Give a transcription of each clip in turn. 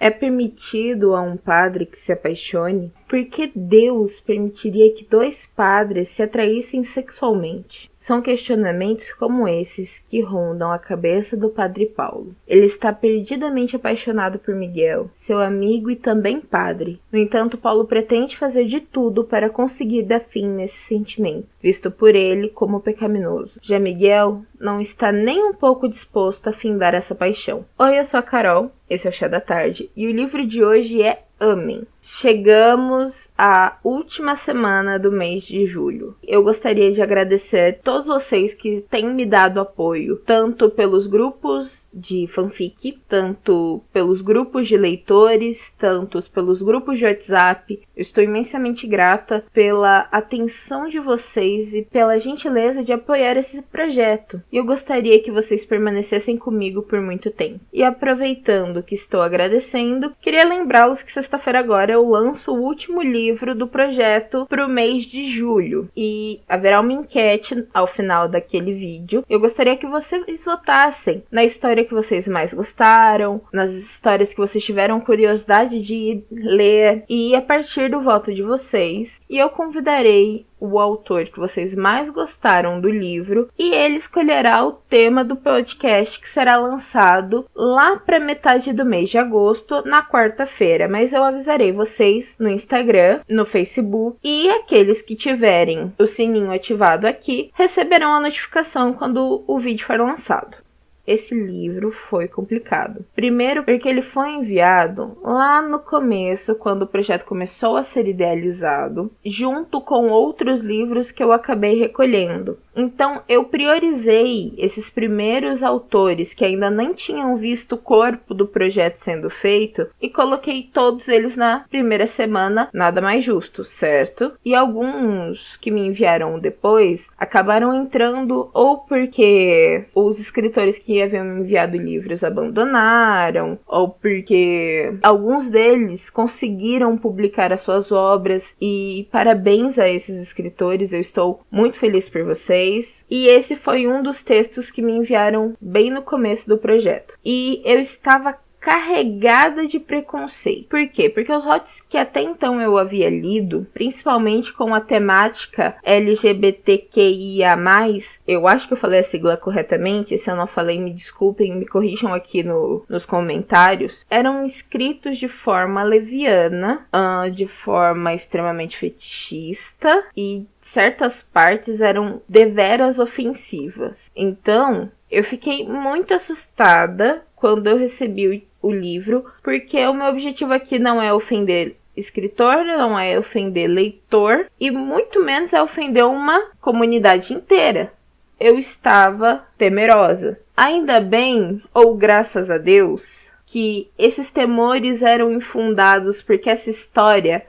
É permitido a um padre que se apaixone? Por que Deus permitiria que dois padres se atraíssem sexualmente? São questionamentos como esses que rondam a cabeça do Padre Paulo. Ele está perdidamente apaixonado por Miguel, seu amigo e também padre. No entanto, Paulo pretende fazer de tudo para conseguir dar fim nesse sentimento, visto por ele como pecaminoso. Já Miguel não está nem um pouco disposto a findar essa paixão. Oi, eu sou a Carol, esse é o Chá da Tarde, e o livro de hoje é Amém. Chegamos à última semana do mês de julho. Eu gostaria de agradecer a todos vocês que têm me dado apoio, tanto pelos grupos de fanfic, tanto pelos grupos de leitores, tanto pelos grupos de WhatsApp. Eu estou imensamente grata pela atenção de vocês e pela gentileza de apoiar esse projeto. E eu gostaria que vocês permanecessem comigo por muito tempo. E aproveitando que estou agradecendo, queria lembrá-los que sexta-feira agora eu lanço o último livro do projeto para o mês de julho e haverá uma enquete ao final daquele vídeo. Eu gostaria que vocês votassem na história que vocês mais gostaram, nas histórias que vocês tiveram curiosidade de ler, e a partir do voto de vocês, eu convidarei o autor que vocês mais gostaram do livro e ele escolherá o tema do podcast que será lançado lá para metade do mês de agosto, na quarta-feira, mas eu avisarei vocês no Instagram, no Facebook, e aqueles que tiverem o sininho ativado aqui receberão a notificação quando o vídeo for lançado. Esse livro foi complicado. Primeiro porque ele foi enviado lá no começo, quando o projeto começou a ser idealizado, junto com outros livros que eu acabei recolhendo. Então eu priorizei esses primeiros autores que ainda nem tinham visto o corpo do projeto sendo feito e coloquei todos eles na primeira semana, nada mais justo, certo? E alguns que me enviaram depois acabaram entrando ou porque os escritores que haviam me enviado livros abandonaram, ou porque alguns deles conseguiram publicar as suas obras, e parabéns a esses escritores, eu estou muito feliz por vocês. E esse foi um dos textos que me enviaram bem no começo do projeto. E eu estava carregada de preconceito. Por quê? Porque os hots que até então eu havia lido, principalmente com a temática LGBTQIA+, eu acho que eu falei a sigla corretamente, se eu não falei, me desculpem, me corrijam aqui nos comentários, eram escritos de forma leviana, de forma extremamente fetichista, e certas partes eram deveras ofensivas. Então, eu fiquei muito assustada quando eu recebi o livro, porque o meu objetivo aqui não é ofender escritor, não é ofender leitor, e muito menos é ofender uma comunidade inteira. Eu estava temerosa. Ainda bem, ou graças a Deus, que esses temores eram infundados, porque essa história,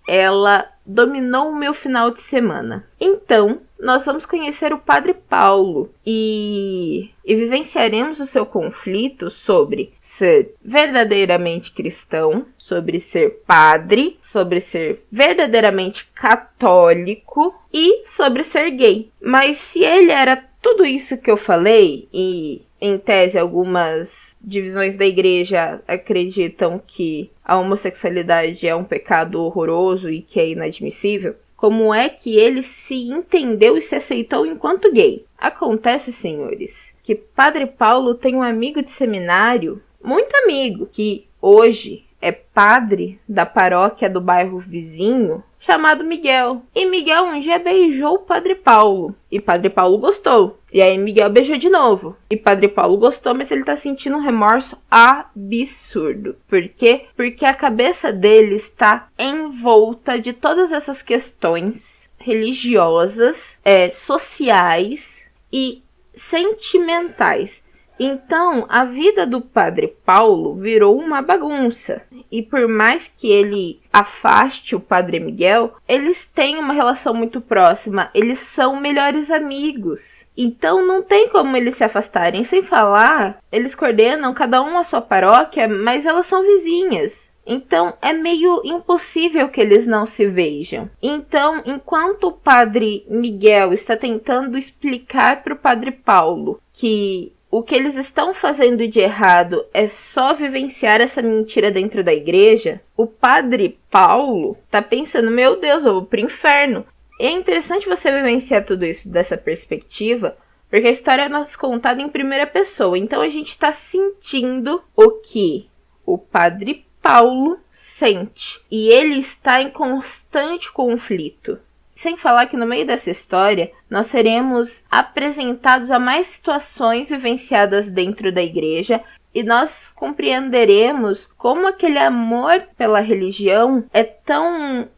ela dominou o meu final de semana. Então, nós vamos conhecer o Padre Paulo e vivenciaremos o seu conflito sobre ser verdadeiramente cristão, sobre ser padre, sobre ser verdadeiramente católico e sobre ser gay. Mas se ele era tudo isso que eu falei, e em tese algumas divisões da igreja acreditam que a homossexualidade é um pecado horroroso e que é inadmissível, como é que ele se entendeu e se aceitou enquanto gay? Acontece, senhores, que Padre Paulo tem um amigo de seminário, muito amigo, que hoje é padre da paróquia do bairro vizinho, chamado Miguel. E Miguel um dia beijou o Padre Paulo. E Padre Paulo gostou. E aí Miguel beijou de novo. E Padre Paulo gostou, mas ele tá sentindo um remorso absurdo. Por quê? Porque a cabeça dele está envolta de todas essas questões religiosas, sociais e sentimentais. Então, a vida do Padre Paulo virou uma bagunça. E por mais que ele afaste o Padre Miguel, eles têm uma relação muito próxima. Eles são melhores amigos. Então, não tem como eles se afastarem. Sem falar, eles coordenam cada um a sua paróquia, mas elas são vizinhas. Então, é meio impossível que eles não se vejam. Então, enquanto o Padre Miguel está tentando explicar para o Padre Paulo que o que eles estão fazendo de errado é só vivenciar essa mentira dentro da igreja, o padre Paulo tá pensando, meu Deus, eu vou pro inferno. E é interessante você vivenciar tudo isso dessa perspectiva, porque a história é nos contada em primeira pessoa. Então a gente tá sentindo o que o padre Paulo sente. E ele está em constante conflito. Sem falar que no meio dessa história, nós seremos apresentados a mais situações vivenciadas dentro da igreja e nós compreenderemos como aquele amor pela religião é tão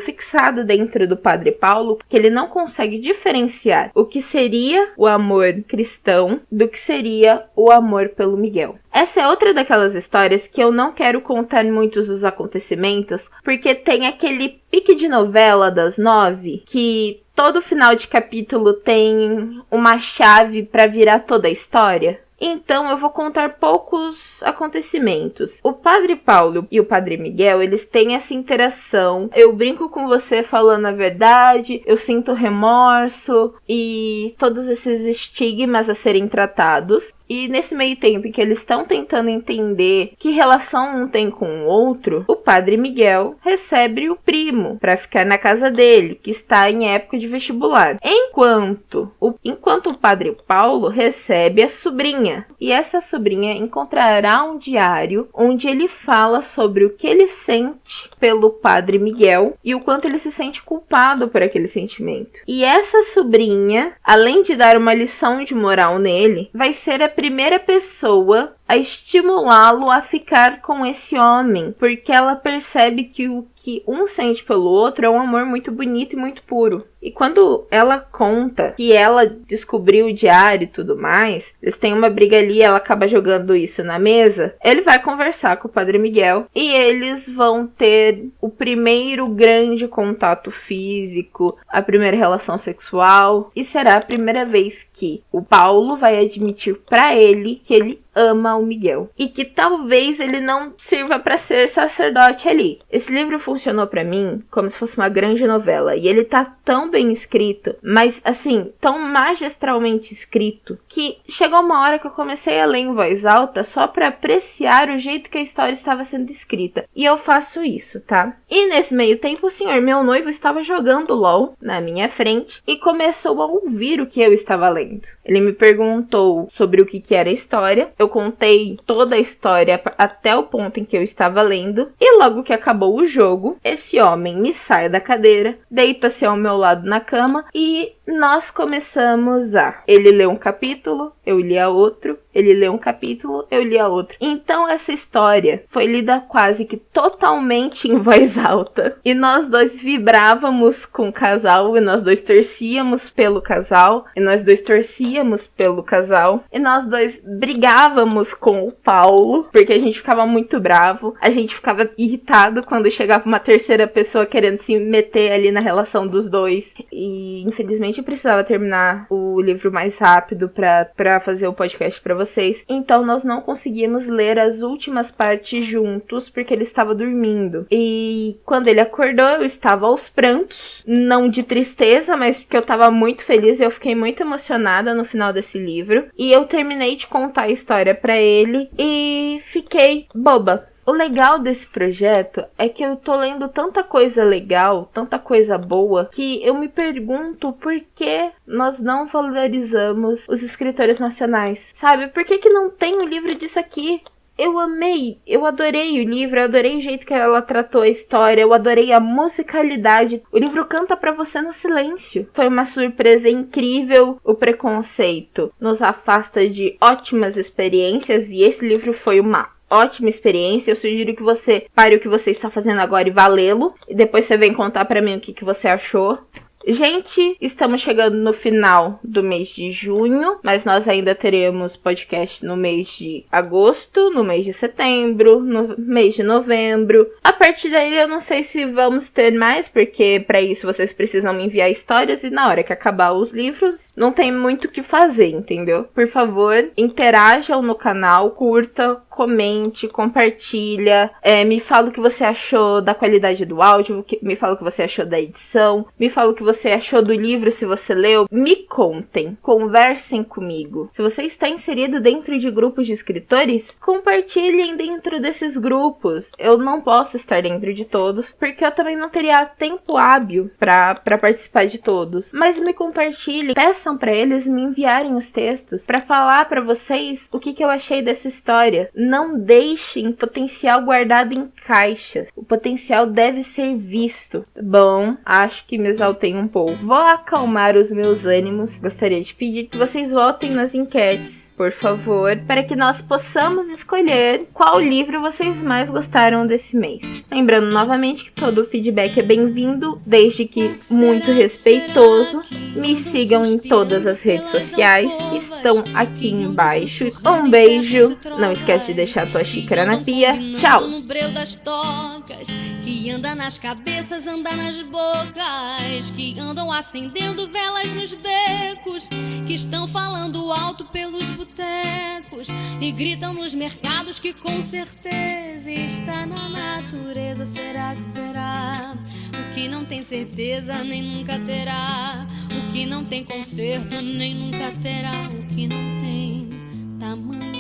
fixado dentro do padre Paulo, que ele não consegue diferenciar o que seria o amor cristão do que seria o amor pelo Miguel. Essa é outra daquelas histórias que eu não quero contar muitos dos acontecimentos, porque tem aquele pique de novela das 9, que todo final de capítulo tem uma chave para virar toda a história. Então eu vou contar poucos acontecimentos. O padre Paulo e o padre Miguel, eles têm essa interação. Eu brinco com você falando a verdade, eu sinto remorso e todos esses estigmas a serem tratados. E nesse meio tempo em que eles estão tentando entender que relação um tem com o outro, o padre Miguel recebe o primo para ficar na casa dele, que está em época de vestibular. Enquanto o padre Paulo recebe a sobrinha. E essa sobrinha encontrará um diário onde ele fala sobre o que ele sente pelo padre Miguel e o quanto ele se sente culpado por aquele sentimento. E essa sobrinha, além de dar uma lição de moral nele, vai ser a primeira pessoa a estimulá-lo a ficar com esse homem, porque ela percebe que o que um sente pelo outro é um amor muito bonito e muito puro. E quando ela conta que ela descobriu o diário e tudo mais, eles têm uma briga ali, ela acaba jogando isso na mesa, ele vai conversar com o padre Miguel e eles vão ter o primeiro grande contato físico, a primeira relação sexual, e será a primeira vez que o Paulo vai admitir pra ele que ele ama o Miguel e que talvez ele não sirva para ser sacerdote ali. Esse livro funcionou para mim como se fosse uma grande novela e ele tá tão bem escrito, mas assim, tão magistralmente escrito, que chegou uma hora que eu comecei a ler em voz alta só para apreciar o jeito que a história estava sendo escrita. E eu faço isso, tá? E nesse meio tempo, o senhor, meu noivo, estava jogando LOL na minha frente e começou a ouvir o que eu estava lendo. Ele me perguntou sobre o que era a história. Eu contei toda a história até o ponto em que eu estava lendo. E logo que acabou o jogo, esse homem me sai da cadeira, deita-se ao meu lado na cama e nós começamos a... Ele lê um capítulo, eu li a outro. Ele lê um capítulo, eu li a outro. Então essa história foi lida quase que totalmente em voz alta. E nós dois vibrávamos com o casal, e nós dois torcíamos pelo casal, e nós dois torcíamos pelo casal, e nós dois brigávamos com o Paulo, porque a gente ficava muito bravo, a gente ficava irritado quando chegava uma terceira pessoa querendo se meter ali na relação dos dois. E infelizmente eu precisava terminar o livro mais rápido pra fazer o podcast pra vocês. Então nós não conseguimos ler as últimas partes juntos porque ele estava dormindo. E quando ele acordou, eu estava aos prantos, não de tristeza, mas porque eu estava muito feliz e eu fiquei muito emocionada no final desse livro. E eu terminei de contar a história para ele e fiquei boba. O legal desse projeto é que eu tô lendo tanta coisa legal, tanta coisa boa, que eu me pergunto por que nós não valorizamos os escritores nacionais, sabe? Por que não tem um livro disso aqui? Eu amei, eu adorei o livro, eu adorei o jeito que ela tratou a história, eu adorei a musicalidade. O livro canta pra você no silêncio. Foi uma surpresa incrível. O preconceito nos afasta de ótimas experiências e esse livro foi uma ótima experiência. Eu sugiro que você pare o que você está fazendo agora e vá lê-lo. E depois você vem contar pra mim o que você achou. Gente, estamos chegando no final do mês de junho, mas nós ainda teremos podcast no mês de agosto, no mês de setembro, no mês de novembro. A partir daí eu não sei se vamos ter mais, porque para isso vocês precisam me enviar histórias e na hora que acabar os livros não tem muito o que fazer, entendeu? Por favor, interajam no canal, curta, comente, compartilha, me fala o que você achou da qualidade do áudio, me fala o que você achou da edição, me fala o que você achou do livro se você leu. Me contem, conversem comigo. Se você está inserido dentro de grupos de escritores, compartilhem dentro desses grupos. Eu não posso estar dentro de todos, porque eu também não teria tempo hábil para participar de todos. Mas me compartilhem, peçam para eles me enviarem os textos para falar para vocês o que eu achei dessa história. Não deixem potencial guardado em caixas. O potencial deve ser visto. Bom, acho que me exaltei um pouco. Vou acalmar os meus ânimos. Gostaria de pedir que vocês votem nas enquetes, por favor, para que nós possamos escolher qual livro vocês mais gostaram desse mês. Lembrando novamente que todo o feedback é bem-vindo, desde que muito respeitoso. Me sigam em todas as redes sociais que estão aqui embaixo. Um beijo, não esquece de deixar tua xícara na pia. Tchau! Que anda nas cabeças, anda nas bocas, que andam acendendo velas nos becos, que estão falando alto pelos botecos e gritam nos mercados que com certeza está na natureza. Será que será? O que não tem certeza nem nunca terá, o que não tem conserto nem nunca terá, o que não tem tamanho.